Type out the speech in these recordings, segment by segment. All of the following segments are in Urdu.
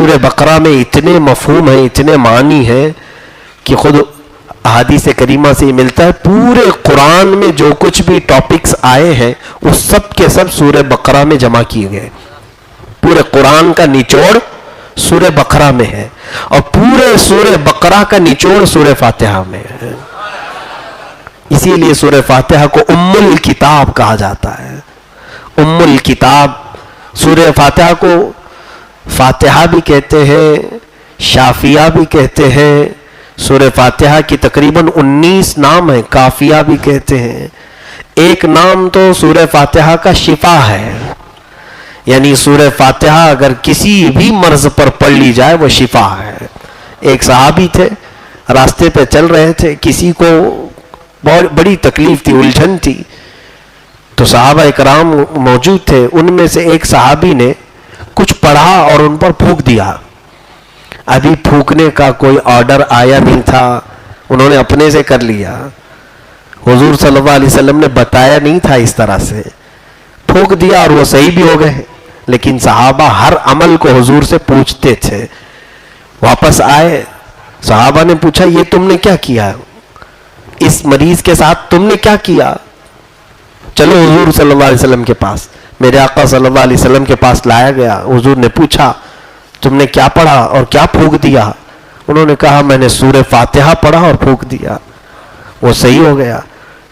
سورہ بقرہ میں اتنے مفہوم ہیں، اتنے معنی ہیں کہ خود احادیث کریمہ سے یہ ملتا ہے پورے قرآن میں جو کچھ بھی ٹاپکس آئے ہیں وہ سب کے سب سورہ بقرہ میں جمع کیے گئے. پورے قرآن کا نچوڑ سورہ بقرہ میں ہے، اور پورے سورہ بقرہ کا نچوڑ سورہ فاتحہ میں ہے. اسی لیے سورہ فاتحہ کو ام الکتاب کہا جاتا ہے. ام الکتاب. سورہ فاتحہ کو فاتحہ بھی کہتے ہیں، شافیہ بھی کہتے ہیں. سورہ فاتحہ کی تقریباً 19 نام ہیں، کافیہ بھی کہتے ہیں. ایک نام تو سورہ فاتحہ کا شفا ہے، یعنی سورہ فاتحہ اگر کسی بھی مرض پر پڑھ لی جائے وہ شفا ہے. ایک صحابی تھے، راستے پہ چل رہے تھے، کسی کو بہت بڑی تکلیف تھی، الجھن تھی، تو صحابہ اکرام موجود تھے. ان میں سے ایک صحابی نے کچھ پڑھا اور ان پر پھونک دیا. ابھی پھونکنے کا کوئی آرڈر آیا نہیں تھا، انہوں نے اپنے سے کر لیا. حضور صلی اللہ علیہ وسلم نے بتایا نہیں تھا، اس طرح سے پھونک دیا اور وہ صحیح بھی ہو گئے. لیکن صحابہ ہر عمل کو حضور سے پوچھتے تھے. واپس آئے، صحابہ نے پوچھا یہ تم نے کیا کیا، اس مریض کے ساتھ تم نے کیا کیا؟ چلو حضور صلی اللہ علیہ وسلم کے پاس. میرے آقا صلی اللہ علیہ وسلم کے پاس لایا گیا. حضور نے پوچھا تم نے کیا پڑھا اور کیا پھونک دیا؟ انہوں نے کہا میں نے سورہ فاتحہ پڑھا اور پھونک دیا، وہ صحیح ہو گیا.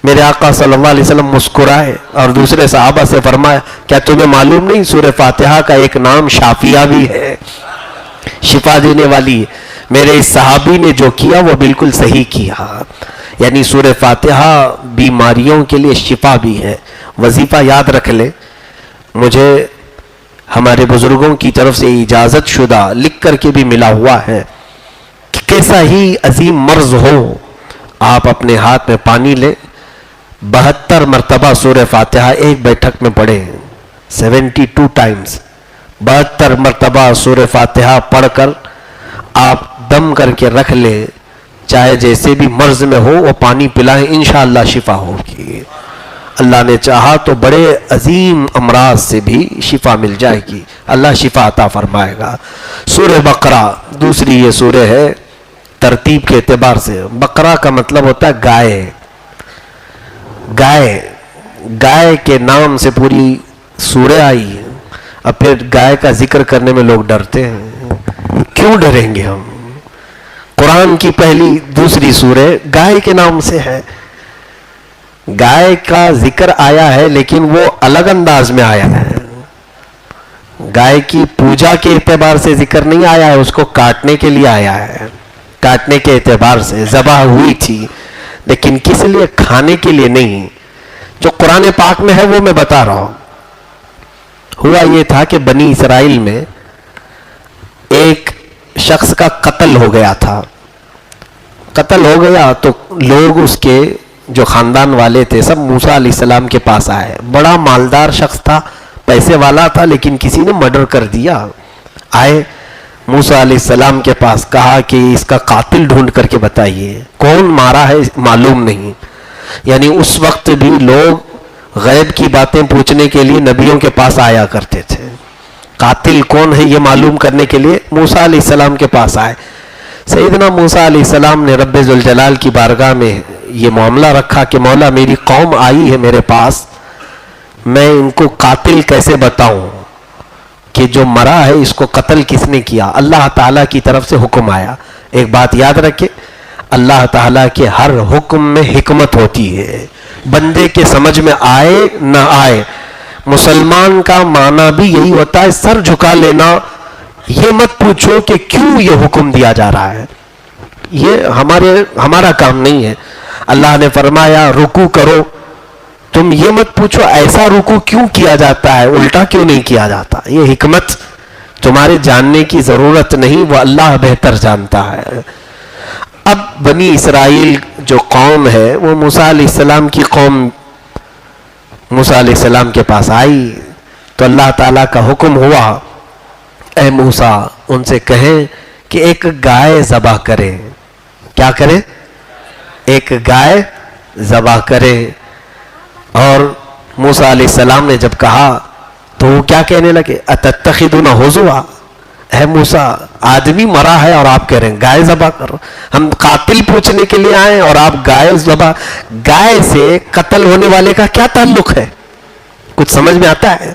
میرے آقا صلی اللہ علیہ وسلم مسکرائے اور دوسرے صحابہ سے فرمایا کیا تمہیں معلوم نہیں سورہ فاتحہ کا ایک نام شافیہ بھی ہے، شفا دینے والی. میرے اس صحابی نے جو کیا وہ بالکل صحیح کیا. یعنی سورہ فاتحہ بیماریوں کے لیے شفا بھی ہے. وظیفہ یاد رکھ لیں، مجھے ہمارے بزرگوں کی طرف سے اجازت شدہ لکھ کر کے بھی ملا ہوا ہے کہ کیسا ہی عظیم مرض ہو، آپ اپنے ہاتھ میں پانی لیں، 72 مرتبہ سورہ فاتحہ ایک بیٹھک میں پڑھیں، 72 ٹائمز، 72 مرتبہ سورہ فاتحہ پڑھ کر آپ دم کر کے رکھ لیں، چاہے جیسے بھی مرض میں ہو وہ پانی پلائیں، انشاءاللہ شفا ہوگی. اللہ نے چاہا تو بڑے عظیم امراض سے بھی شفا مل جائے گی، اللہ شفا عطا فرمائے گا. سورہ بقرہ دوسری یہ سورہ ہے ترتیب کے اعتبار سے. بقرہ کا مطلب ہوتا ہے گائے. گائے کے نام سے پوری سورہ آئی. اب پھر گائے کا ذکر کرنے میں لوگ ڈرتے ہیں. کیوں ڈریں گے ہم؟ قرآن کی پہلی دوسری سورہ گائے کے نام سے ہے. گائے کا ذکر آیا ہے لیکن وہ الگ انداز میں آیا ہے. گائے کی پوجا کے اعتبار سے ذکر نہیں آیا ہے، اس کو کاٹنے کے لیے آیا ہے. کاٹنے کے اعتبار سے ذبح ہوئی تھی، لیکن کس لیے؟ کھانے کے لیے نہیں. جو قرآن پاک میں ہے وہ میں بتا رہا ہوں. ہوا یہ تھا کہ بنی اسرائیل میں ایک شخص کا قتل ہو گیا تھا. قتل ہو گیا تو لوگ اس کے جو خاندان والے تھے سب موسیٰ علیہ السلام کے پاس آئے. بڑا مالدار شخص تھا، پیسے والا تھا، لیکن کسی نے مرڈر کر دیا. آئے موسیٰ علیہ السلام کے پاس، کہا کہ اس کا قاتل ڈھونڈ کر کے بتائیے، کون مارا ہے معلوم نہیں. یعنی اس وقت بھی لوگ غیب کی باتیں پوچھنے کے لیے نبیوں کے پاس آیا کرتے تھے. قاتل کون ہے یہ معلوم کرنے کے لیے موسیٰ علیہ السلام کے پاس آئے. سیدنا موسیٰ علیہ السلام نے رب ذوالجلال کی بارگاہ میں یہ معاملہ رکھا کہ مولا میری قوم آئی ہے میرے پاس، میں ان کو قاتل کیسے بتاؤں کہ جو مرا ہے اس کو قتل کس نے کیا؟ اللہ تعالیٰ کی طرف سے حکم آیا. ایک بات یاد رکھے، اللہ تعالیٰ کے ہر حکم میں حکمت ہوتی ہے، بندے کے سمجھ میں آئے نہ آئے. مسلمان کا معنی بھی یہی ہوتا ہے، سر جھکا لینا. یہ مت پوچھو کہ کیوں یہ حکم دیا جا رہا ہے، یہ ہمارا کام نہیں ہے. اللہ نے فرمایا رکوع کرو، تم یہ مت پوچھو ایسا رکوع کیوں کیا جاتا ہے، الٹا کیوں نہیں کیا جاتا. یہ حکمت تمہارے جاننے کی ضرورت نہیں، وہ اللہ بہتر جانتا ہے. اب بنی اسرائیل جو قوم ہے وہ موسیٰ علیہ السلام کی قوم موسیٰ علیہ السلام کے پاس آئی تو اللہ تعالیٰ کا حکم ہوا، اے موسیٰ ان سے کہیں کہ ایک گائے ذبح کریں. کیا کریں؟ ایک گائے ذبح کریں. اور موسیٰ علیہ السلام نے جب کہا تو وہ کیا کہنے لگے؟ اتتخذون ہزوا، اے موسیٰ آدمی مرا ہے اور آپ کہہ رہے ہیں گائے ذبح کرو. ہم قاتل پوچھنے کے لیے آئے اور آپ گائے ذبح. گائے سے قتل ہونے والے کا کیا تعلق ہے؟ کچھ سمجھ میں آتا ہے؟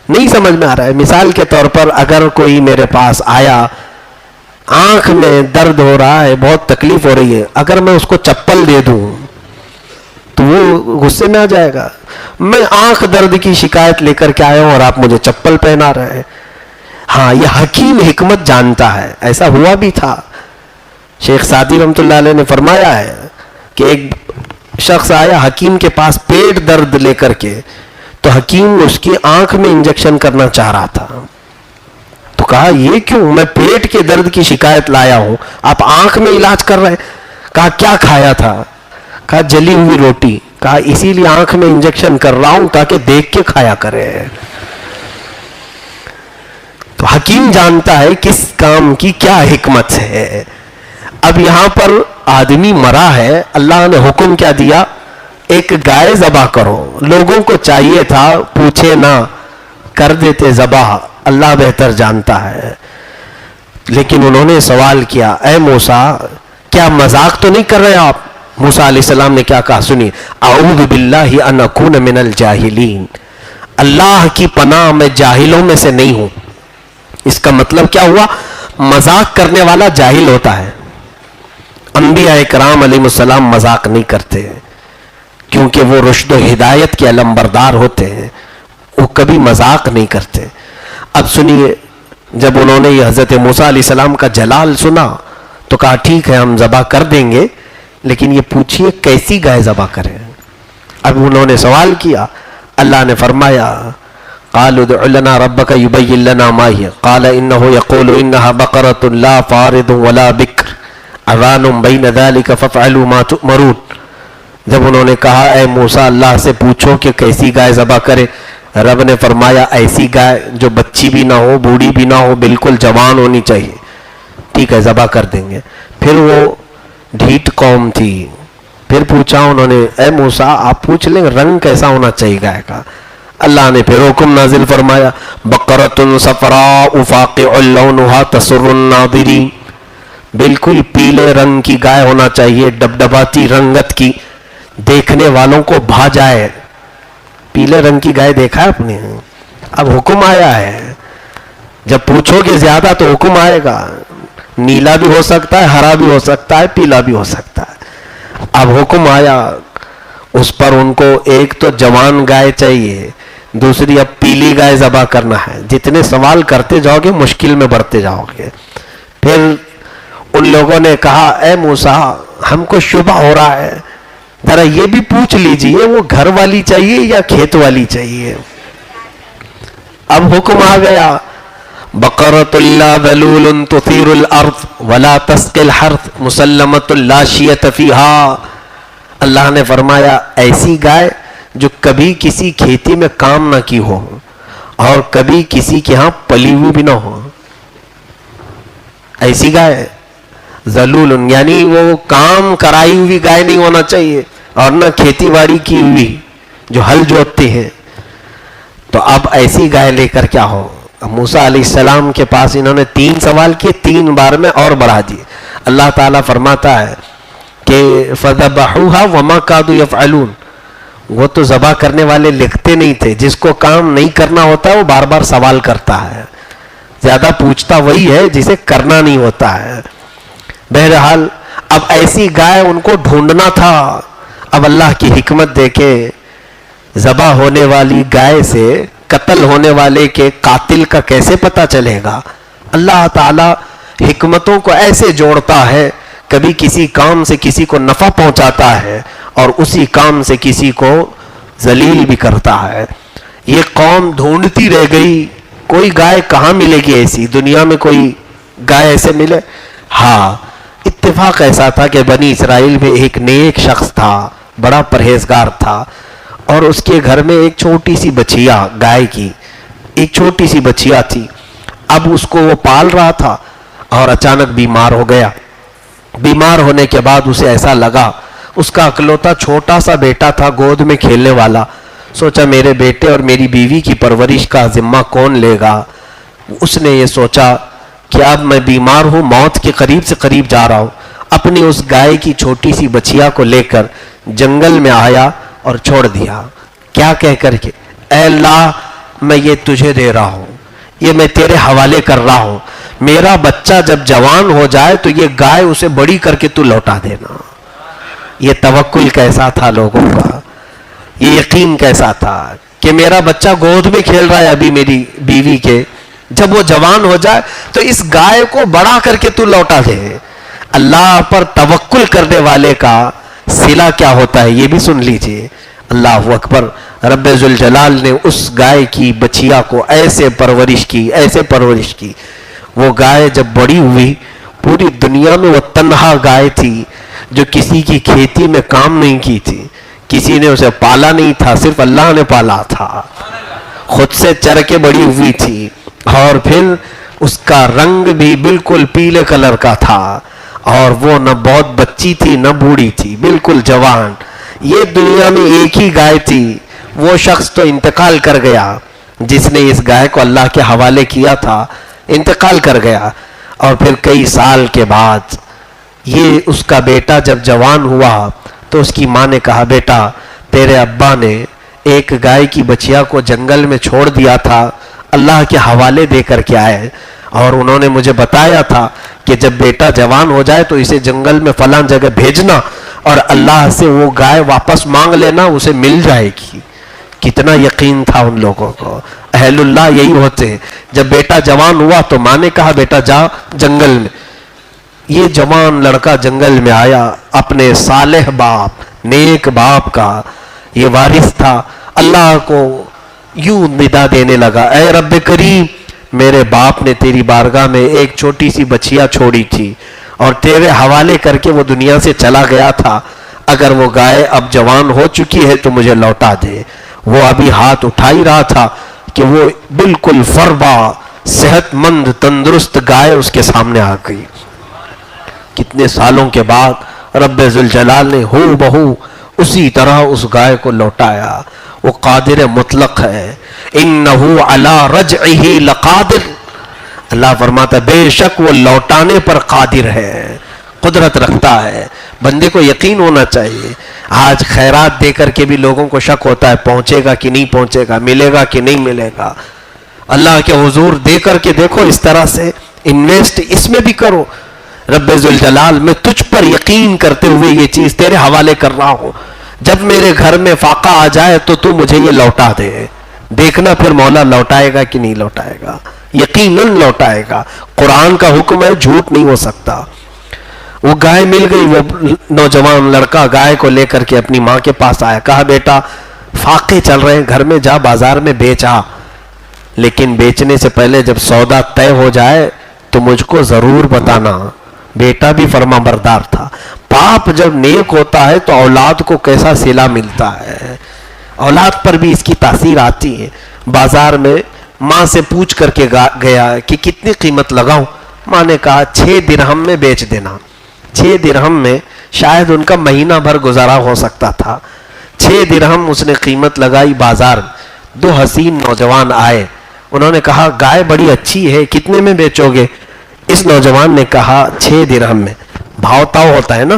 نہیں سمجھ میں آ رہا ہے. مثال کے طور پر اگر کوئی میرے پاس آیا, آنکھ میں درد ہو رہا ہے, بہت تکلیف ہو رہی ہے, اگر میں اس کو چپل دے دوں تو وہ غصے میں آ جائے گا. میں آنکھ درد کی شکایت لے کر کے آیا ہوں اور آپ مجھے چپل پہنا رہے ہیں. ہاں, یہ حکیم حکمت جانتا ہے. ایسا ہوا بھی تھا. شیخ سعدی رحمۃ اللہ علیہ نے فرمایا ہے کہ ایک شخص آیا حکیم کے پاس پیٹ درد لے کر کے, تو حکیم اس کی آنکھ میں انجیکشن کرنا چاہ رہا تھا. تو کہا یہ کیوں؟ میں پیٹ کے درد کی شکایت لایا ہوں, آپ آنکھ میں علاج کر رہے ہیں. کہا کیا کھایا تھا؟ کہا جلی ہوئی روٹی. کہا اسی لیے آنکھ میں انجیکشن کر رہا ہوں تاکہ دیکھ کے کھایا کرے. تو حکیم جانتا ہے کس کام کی کیا حکمت ہے. اب یہاں پر آدمی مرا ہے, اللہ نے حکم کیا دیا؟ ایک گائے ذبح کرو. لوگوں کو چاہیے تھا پوچھے نہ, کر دیتے ذبح, اللہ بہتر جانتا ہے. لیکن انہوں نے سوال کیا, اے موسیٰ کیا مذاق تو نہیں کر رہے آپ؟ موسیٰ علیہ السلام نے کیا کہا سنیے, اعوذ باللہ ان اکون من الجاہلین, اللہ کی پناہ میں جاہلوں میں سے نہیں ہوں. اس کا مطلب کیا ہوا؟ مذاق کرنے والا جاہل ہوتا ہے. انبیاء کرام علیہ السلام مذاق نہیں کرتے کیونکہ وہ رشد و ہدایت کے علمبردار ہوتے ہیں, وہ کبھی مذاق نہیں کرتے. اب سنیے, جب انہوں نے یہ حضرت موسیٰ علیہ السلام کا جلال سنا تو کہا ٹھیک ہے ہم ذبح کر دیں گے, لیکن یہ پوچھئے کیسی گائے ذبح کریں. اب انہوں نے سوال کیا, اللہ نے فرمایا قالوا ادع لنا ربك يبين لنا ما هي قال انه يقول انها بقرة لا فارض ولا بكر عوان بين ذلك فافعلوا ما تؤمرون. جب انہوں نے کہا اے موسیٰ اللہ سے پوچھو کہ کیسی گائے ذبح کرے, رب نے فرمایا ایسی گائے جو بچی بھی نہ ہو, بوڑھی بھی نہ ہو, بالکل جوان ہونی چاہیے. ٹھیک ہے ذبح کر دیں گے. پھر وہ ڈھیٹ قوم تھی, پھر پوچھا انہوں نے اے موسیٰ آپ پوچھ لیں رنگ کیسا ہونا چاہیے گائے کا. اللہ نے پھر حکم نازل فرمایا بقرۃ صفراء فاقع لونها تسر الناظرین, بالکل پیلے رنگ کی گائے ہونا چاہیے, ڈبڈباتی رنگت کی, دیکھنے والوں کو بھا جائے. پیلے رنگ کی گائے دیکھا ہے آپ نے؟ اب حکم آیا ہے, جب پوچھو گے زیادہ تو حکم آئے گا. نیلا بھی ہو سکتا ہے, ہرا بھی ہو سکتا ہے, پیلا بھی ہو سکتا ہے. اب حکم آیا اس پر, ان کو ایک تو جوان گائے چاہیے, دوسری اب پیلی گائے ذبح کرنا ہے. جتنے سوال کرتے جاؤ گے مشکل میں بڑھتے جاؤ گے. پھر ان لوگوں نے کہا اے موسیٰ ہم کو شبہ ہو رہا ہے, ذرا یہ بھی پوچھ لیجئے وہ گھر والی چاہیے یا کھیت والی چاہیے. اب حکم آ گیا بقرۃ لا ذلول تثیر الارض ولا تسقی الحرث مسلمۃ لا شیۃ فیہا. اللہ نے فرمایا ایسی گائے جو کبھی کسی کھیتی میں کام نہ کی ہو اور کبھی کسی کے ہاں پلی ہوئی بھی نہ ہو. ایسی گائے ذلول یعنی وہ کام کرائی ہوئی گائے نہیں ہونا چاہیے, اور نہ کھیتی باڑی کی ہوئی جو ہل جوتتے ہیں. تو اب ایسی گائے لے کر کیا ہو؟ موسیٰ علیہ السلام کے پاس انہوں نے 3 سوال کیے, 3 بار میں اور بڑھا دیے. اللہ تعالیٰ فرماتا ہے کہ فذبحوها وما كادوا يفعلون, وہ تو ذبح کرنے والے لکھتے نہیں تھے. جس کو کام نہیں کرنا ہوتا ہے وہ بار بار سوال کرتا ہے, زیادہ پوچھتا وہی ہے جسے کرنا نہیں ہوتا ہے. بہرحال اب ایسی گائے ان کو ڈھونڈنا تھا. اب اللہ کی حکمت دیکھیں, ذبح ہونے والی گائے سے قتل ہونے والے کے قاتل کا کیسے پتہ چلے گا؟ اللہ تعالی حکمتوں کو ایسے جوڑتا ہے, کبھی کسی کام سے کسی کو نفع پہنچاتا ہے اور اسی کام سے کسی کو ذلیل بھی کرتا ہے. یہ قوم ڈھونڈتی رہ گئی, کوئی گائے کہاں ملے گی ایسی, دنیا میں کوئی گائے ایسے ملے؟ ہاں, اتفاق ایسا تھا کہ بنی اسرائیل میں ایک نیک شخص تھا, بڑا پرہیزگار تھا, اور اس کے گھر میں ایک چھوٹی سی بچیا گائے کی, ایک چھوٹی سی بچیا تھی. اب اس کو وہ پال رہا تھا اور اچانک بیمار ہو گیا. بیمار ہونے کے بعد اسے ایسا لگا, اس کا اکلوتا چھوٹا سا بیٹا تھا گود میں کھیلنے والا, سوچا میرے بیٹے اور میری بیوی کی پرورش کا ذمہ کون لے گا؟ اس نے یہ سوچا کہ اب میں بیمار ہوں, موت کے قریب سے قریب جا رہا ہوں, اپنی اس گائے کی چھوٹی سی بچیا کو لے کر جنگل میں آیا اور چھوڑ دیا. کیا کہہ کر کے, اے اللہ میں یہ تجھے دے رہا ہوں, یہ میں تیرے حوالے کر رہا ہوں, میرا بچہ جب جوان ہو جائے تو یہ گائے اسے بڑی کر کے تو لوٹا دینا. یہ توکل کیسا تھا لوگوں کا, یہ یقین کیسا تھا کہ میرا بچہ گود میں کھیل رہا ہے ابھی میری بیوی کے, جب وہ جوان ہو جائے تو اس گائے کو بڑا کر کے تو لوٹا دے. اللہ پر توکل کرنے والے کا صلہ کیا ہوتا ہے یہ بھی سن لیجئے. اللہ اکبر. رب ذوالجلال نے اس گائے کی بچیا کو ایسے پرورش کی, وہ گائے جب بڑی ہوئی, پوری دنیا میں وہ تنہا گائے تھی جو کسی کی کھیتی میں کام نہیں کی تھی, کسی نے اسے پالا نہیں تھا, صرف اللہ نے پالا تھا, خود سے چر کے بڑی ہوئی تھی, اور پھر اس کا رنگ بھی بالکل پیلے کلر کا تھا, اور وہ نہ بہت بچی تھی نہ بوڑھی تھی, بالکل جوان. یہ دنیا میں ایک ہی گائے تھی, وہ شخص تو انتقال کر گیا جس نے اس گائے کو اللہ کے حوالے کیا تھا, انتقال کر گیا. اور پھر کئی سال کے بعد یہ اس کا بیٹا جب جوان ہوا تو اس کی ماں نے کہا, بیٹا تیرے ابا نے ایک گائے کی بچیا کو جنگل میں چھوڑ دیا تھا, اللہ کے حوالے دے کر کے آئے, اور انہوں نے مجھے بتایا تھا کہ جب بیٹا جوان ہو جائے تو اسے جنگل میں فلاں جگہ بھیجنا اور اللہ سے وہ گائے واپس مانگ لینا, اسے مل جائے گی. کتنا یقین تھا ان لوگوں کو. اہل اللہ یہی ہوتے ہیں. جب بیٹا جوان ہوا تو ماں نے کہا بیٹا جا جنگل میں. یہ جوان لڑکا جنگل میں آیا, اپنے صالح باپ, نیک باپ کا یہ وارث تھا. اللہ کو یوں ندا دینے لگا, اے رب کریم, میرے باپ نے تیری بارگاہ میں ایک چھوٹی سی بچیا چھوڑی تھی اور تیرے حوالے کر کے وہ دنیا سے چلا گیا تھا, اگر وہ گائے اب جوان ہو چکی ہے تو مجھے لوٹا دے. وہ ابھی ہاتھ اٹھا ہی رہا تھا کہ وہ بالکل فربا صحت مند تندرست گائے اس کے سامنے آ گئی. کتنے سالوں کے بعد رب ذوالجلال نے ہو بہو اسی طرح اس گائے کو لوٹایا. وہ قادر مطلق ہے, انہو علی رجعہ لقادر. اللہ فرماتا ہے بے شک وہ لوٹانے پر قادر ہے, قدرت رکھتا ہے. بندے کو یقین ہونا چاہیے. آج خیرات دے کر کے بھی لوگوں کو شک ہوتا ہے پہنچے گا کہ نہیں پہنچے گا, ملے گا کہ نہیں ملے گا. اللہ کے حضور دے کر کے دیکھو, اس طرح سے انویسٹ اس میں بھی کرو. رب ذوالجلال میں تجھ پر یقین کرتے ہوئے یہ چیز تیرے حوالے کر رہا ہوں, جب میرے گھر میں فاقہ آ جائے تو مجھے یہ لوٹا دے. دیکھنا پھر مولا لوٹائے گا کہ نہیں لوٹائے گا, یقیناً لوٹائے گا. قرآن کا حکم ہے, جھوٹ نہیں ہو سکتا. وہ گائے مل گئی. وہ نوجوان لڑکا گائے کو لے کر کے اپنی ماں کے پاس آیا, کہا بیٹا فاقے چل رہے ہیں گھر میں, جا بازار میں بیچ آ, لیکن بیچنے سے پہلے جب سودا طے ہو جائے تو مجھ کو ضرور بتانا. بیٹا بھی فرما بردار تھا. باپ جب نیک ہوتا ہے تو اولاد کو کیسا صلہ ملتا ہے, اولاد پر بھی اس کی تاثیر آتی ہے. بازار میں ماں سے پوچھ کر کے گیا کہ کتنی قیمت لگاؤں. ماں نے کہا 6 درہم میں بیچ دینا. 6 درہم میں شاید ان کا مہینہ بھر گزارا ہو سکتا تھا. 6 درہم اس نے قیمت لگائی. بازار 2 حسین نوجوان آئے, انہوں نے کہا گائے بڑی اچھی ہے, کتنے میں بیچو گے؟ اس نوجوان نے کہا 6 درہم میں. بھاؤ تاؤ ہوتا ہے نا,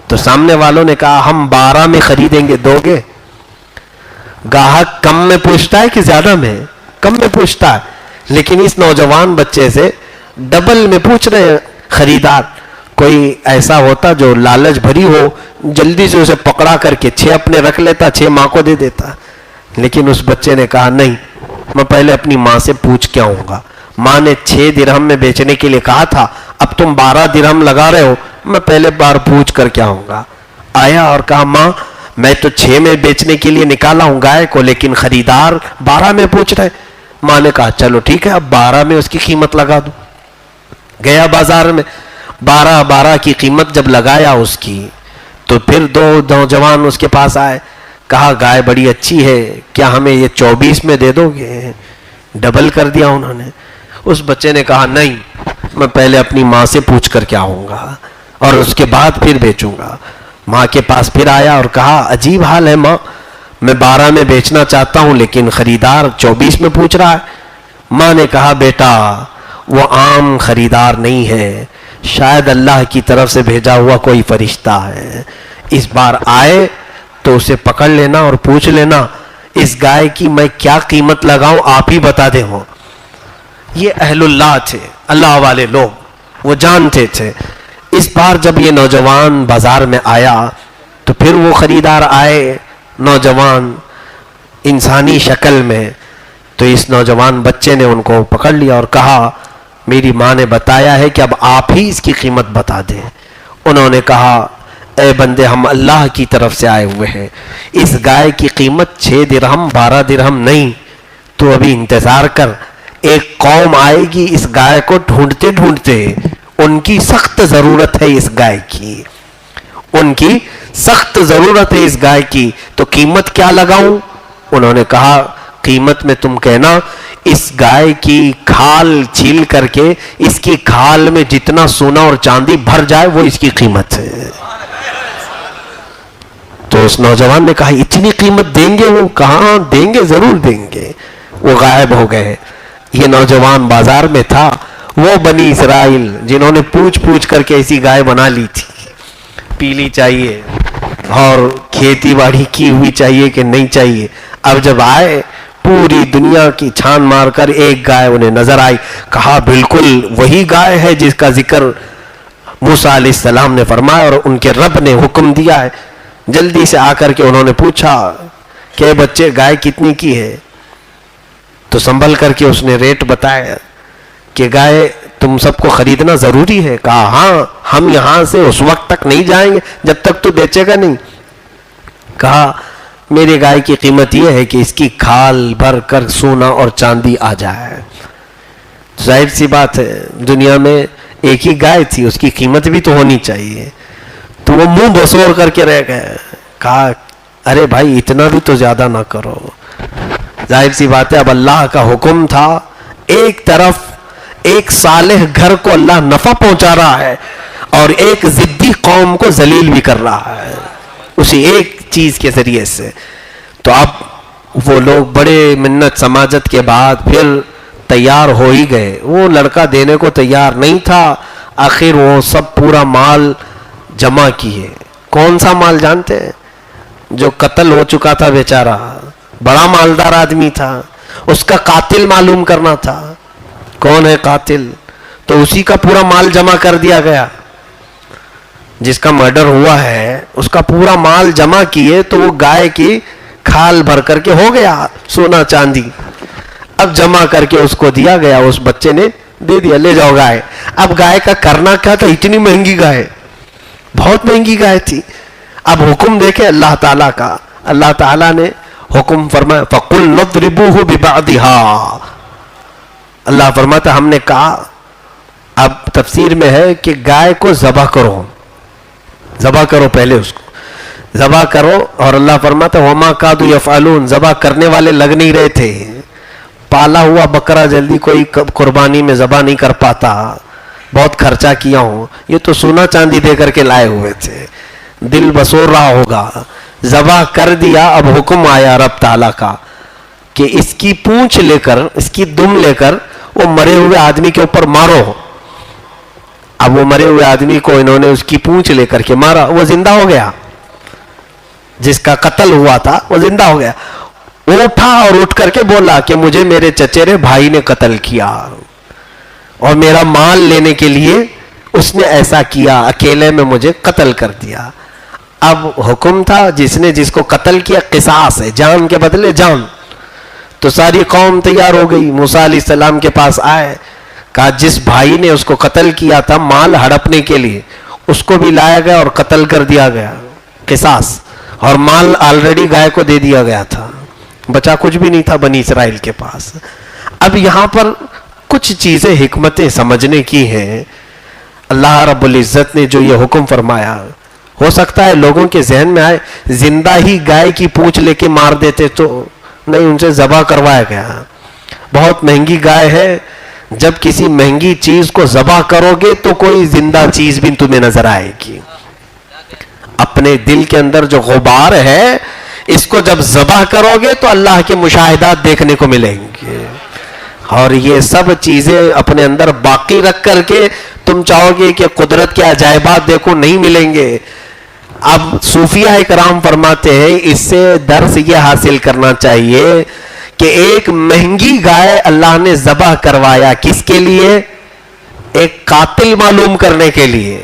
تو سامنے والوں نے کہا ہم 12 میں خریدیں گے, دو گے؟ گاہک کم میں پوچھتا ہے کہ زیادہ میں؟ کم میں پوچھتا ہے, لیکن اس نوجوان بچے سے ڈبل میں پوچھ رہے ہیں خریدار. کوئی ایسا ہوتا جو لالچ بھری ہو, جلدی سے اسے پکڑا کر کے 6 اپنے رکھ لیتا, 6 ماں کو دے دیتا. لیکن اس بچے نے کہا نہیں, میں پہلے اپنی ماں سے پوچھ کے آؤں گا. ماں نے 6 درہم میں بیچنے کے لیے کہا تھا, اب تم 12 درہم لگا رہے ہو, میں پہلے بار پوچھ کر کے آؤں گا. آیا اور کہا ماں میں تو 6 میں بیچنے کے لیے نکالا ہوں گائے کو, لیکن خریدار 12 میں پوچھ رہے. ماں نے کہا چلو ٹھیک ہے, اب 12 میں اس کی قیمت لگا دو. گیا بازار میں, 12 کی قیمت جب لگایا اس کی, تو پھر 2 نوجوان اس کے پاس آئے, کہا گائے بڑی اچھی ہے, کیا ہمیں یہ 24 میں دے دو گے؟ ڈبل کر دیا انہوں نے. اس بچے نے کہا نہیں, میں پہلے اپنی ماں سے پوچھ کر کے آؤں گا اور اس کے بعد پھر بیچوں گا. ماں کے پاس پھر آیا اور کہا عجیب حال ہے ماں, میں 12 میں بیچنا چاہتا ہوں لیکن خریدار 24 میں پوچھ رہا ہے. ماں نے کہا بیٹا وہ عام خریدار نہیں ہے، شاید اللہ کی طرف سے بھیجا ہوا کوئی فرشتہ ہے، اس بار آئے تو اسے پکڑ لینا اور پوچھ لینا اس گائے کی میں کیا قیمت لگاؤں، آپ ہی بتا دیں ہو۔ یہ اہل اللہ تھے، اللہ والے لوگ، وہ جانتے تھے۔ اس بار جب یہ نوجوان بازار میں آیا تو پھر وہ خریدار آئے، نوجوان انسانی شکل میں، تو اس نوجوان بچے نے ان کو پکڑ لیا اور کہا میری ماں نے بتایا ہے کہ اب آپ ہی اس کی قیمت بتا دیں۔ انہوں نے کہا اے بندے ہم اللہ کی طرف سے آئے ہوئے ہیں، اس گائے کی قیمت 6 درہم 12 درہم نہیں، تو ابھی انتظار کر، ایک قوم آئے گی اس گائے کو ڈھونڈتے ڈھونڈتے، ان کی سخت ضرورت ہے اس گائے کی، ان کی سخت ضرورت ہے اس گائے کی، تو قیمت کیا لگاؤں؟ انہوں نے کہا قیمت میں تم کہنا اس گائے کی کھال چھیل کر کے اس کی کھال میں جتنا سونا اور چاندی بھر جائے وہ اس کی قیمت ہے۔ تو اس نوجوان نے کہا اتنی قیمت دیں گے؟ وہ کہاں دیں گے، ضرور دیں گے۔ وہ غائب ہو گئے۔ یہ نوجوان بازار میں تھا، وہ بنی اسرائیل جنہوں نے پوچھ پوچھ کر کے ایسی گائے بنا لی تھی، پیلی چاہیے اور کھیتی باڑی کی ہوئی چاہیے کہ نہیں چاہیے، اب جب آئے پوری دنیا کی چھان مار کر ایک گائے انہیں نظر آئی، کہا بالکل وہی گائے ہے جس کا ذکر موسیٰ علیہ السلام نے فرمایا اور ان کے رب نے حکم دیا ہے۔ جلدی سے آ کر کے انہوں نے پوچھا کہ بچے گائے کتنی کی ہے؟ تو سنبھل کر کے اس نے ریٹ بتایا کہ گائے تم سب کو خریدنا ضروری ہے؟ کہا ہاں، ہم یہاں سے اس وقت تک نہیں جائیں گے جب تک تو بیچے گا نہیں۔ کہا میرے گائے کی قیمت یہ ہے کہ اس کی کھال بھر کر سونا اور چاندی آ جائے۔ ظاہر سی بات ہے دنیا میں ایک ہی گائے تھی، اس کی قیمت بھی تو ہونی چاہیے۔ تو وہ منہ بسور کر کے رہ گئے، کہا ارے بھائی اتنا بھی تو زیادہ نہ کرو۔ ظاہر سی بات ہے اب اللہ کا حکم تھا، ایک طرف ایک صالح گھر کو اللہ نفع پہنچا رہا ہے اور ایک ضدی قوم کو ذلیل بھی کر رہا ہے اسی ایک چیز کے ذریعے سے۔ تو اب وہ لوگ بڑے منت سماجت کے بعد پھر تیار ہو ہی گئے۔ وہ لڑکا دینے کو تیار نہیں تھا، آخر وہ سب پورا مال جمع کیے۔ کون سا مال جانتے ہیں؟ جو قتل ہو چکا تھا بیچارہ، بڑا مالدار آدمی تھا، اس کا قاتل معلوم کرنا تھا، کون ہے قاتل، تو اسی کا پورا مال جمع کر دیا گیا۔ جس کا مرڈر ہوا ہے اس کا پورا مال جمع کیے تو وہ گائے کی کھال بھر کر کے ہو گیا سونا چاندی۔ اب جمع کر کے اس کو دیا گیا، اس بچے نے دے دیا لے جاؤ گائے۔ اب گائے کا کرنا کیا تھا، اتنی مہنگی گائے، بہت مہنگی گائے تھی۔ اب حکم دیکھے اللہ تعالیٰ کا، اللہ تعالیٰ نے حکم فرمایا فَقُلْ نَضْرِبُوهُ بِبَعْضِهَا۔ اللہ فرماتا ہم نے کہا، اب تفسیر میں ہے کہ گائے کو ذبح کرو، ذبح کرو، پہلے اس کو ذبح کرو، اور اللہ فرماتا وَمَا كَادُوا يَفْعَلُونَ، ذبح کرنے والے لگ نہیں رہے تھے۔ پالا ہوا بکرا جلدی کوئی قربانی میں ذبح نہیں کر پاتا، بہت خرچہ کیا ہوں، یہ تو سونا چاندی دے کر کے لائے ہوئے تھے، دل بسور رہا ہوگا، ذبح کر دیا۔ اب حکم آیا رب تعالیٰ کا کہ اس کی پونچھ لے کر، اس کی دم لے کر وہ مرے ہوئے آدمی کے اوپر مارو۔ اب وہ مرے ہوئے آدمی کو انہوں نے اس کی پونچھ لے کر کے مارا، وہ زندہ ہو گیا، جس کا قتل ہوا تھا وہ زندہ ہو گیا۔ وہ اٹھا اور اٹھ کر کے بولا کہ مجھے میرے چچیرے بھائی نے قتل کیا اور میرا مال لینے کے لیے اس نے ایسا کیا، اکیلے میں مجھے قتل کر دیا۔ اب حکم تھا جس نے جس کو قتل کیا قصاص ہے، جان کے بدلے جان۔ تو ساری قوم تیار ہو گئی، موسیٰ علیہ السلام کے پاس آئے، کہا جس بھائی نے اس کو قتل کیا تھا مال ہڑپنے کے لیے، اس کو بھی لایا گیا اور قتل کر دیا گیا، قصاص، اور مال آلریڈی گائے کو دے دیا گیا تھا، بچا کچھ بھی نہیں تھا بنی اسرائیل کے پاس۔ اب یہاں پر کچھ چیزیں حکمتیں سمجھنے کی ہیں۔ اللہ رب العزت نے جو یہ حکم فرمایا، ہو سکتا ہے لوگوں کے ذہن میں آئے زندہ ہی گائے کی پونچھ لے کے مار دیتے، تو نہیں، ان سے ذبح کروایا گیا۔ بہت مہنگی گائے ہے، جب کسی مہنگی چیز کو ذبح کرو گے تو کوئی زندہ چیز بھی تمہیں نظر آئے گی۔ اپنے دل کے اندر جو غبار ہے اس کو جب ذبح کرو گے تو اللہ کے مشاہدات دیکھنے کو ملیں گے۔ اور یہ سب چیزیں اپنے اندر باقی رکھ کر کے تم چاہو گے کہ قدرت کے عجائبات دیکھو، نہیں ملیں گے۔ اب صوفیہ کرام فرماتے ہیں اس سے درس یہ حاصل کرنا چاہیے کہ ایک مہنگی گائے اللہ نے ذبح کروایا، کس کے لیے؟ ایک قاتل معلوم کرنے کے لیے،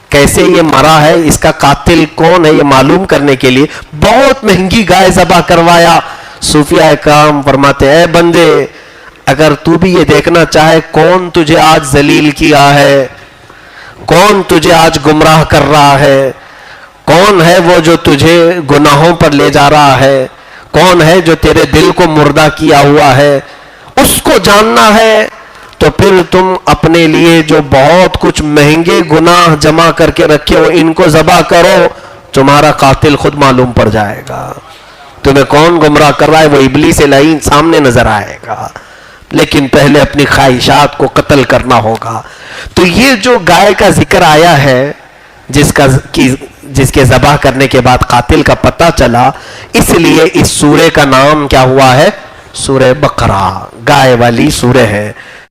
کیسے یہ مرا ہے، اس کا قاتل کون ہے یہ معلوم کرنے کے لیے بہت مہنگی گائے ذبح کروایا۔ صوفیہ کرام فرماتے ہیں اے بندے، اگر تو بھی یہ دیکھنا چاہے کون تجھے آج ذلیل کیا ہے، کون تجھے آج گمراہ کر رہا ہے، کون ہے وہ جو تجھے گناہوں پر لے جا رہا ہے، کون ہے جو تیرے دل کو مردہ کیا ہوا ہے، اس کو جاننا ہے تو پھر تم اپنے لیے جو بہت کچھ مہنگے گناہ جمع کر کے رکھے ہو ان کو ذبح کرو، تمہارا قاتل خود معلوم پڑ جائے گا۔ تمہیں کون گمراہ کر رہا ہے وہ ابلیس لعین سامنے نظر آئے گا، لیکن پہلے اپنی خواہشات کو قتل کرنا ہوگا۔ تو یہ جو گائے کا ذکر آیا ہے جس کے ذبح کرنے کے بعد قاتل کا پتہ چلا، اس لیے اس سورہ کا نام کیا ہوا ہے؟ سورہ بقرہ، گائے والی سورہ ہے۔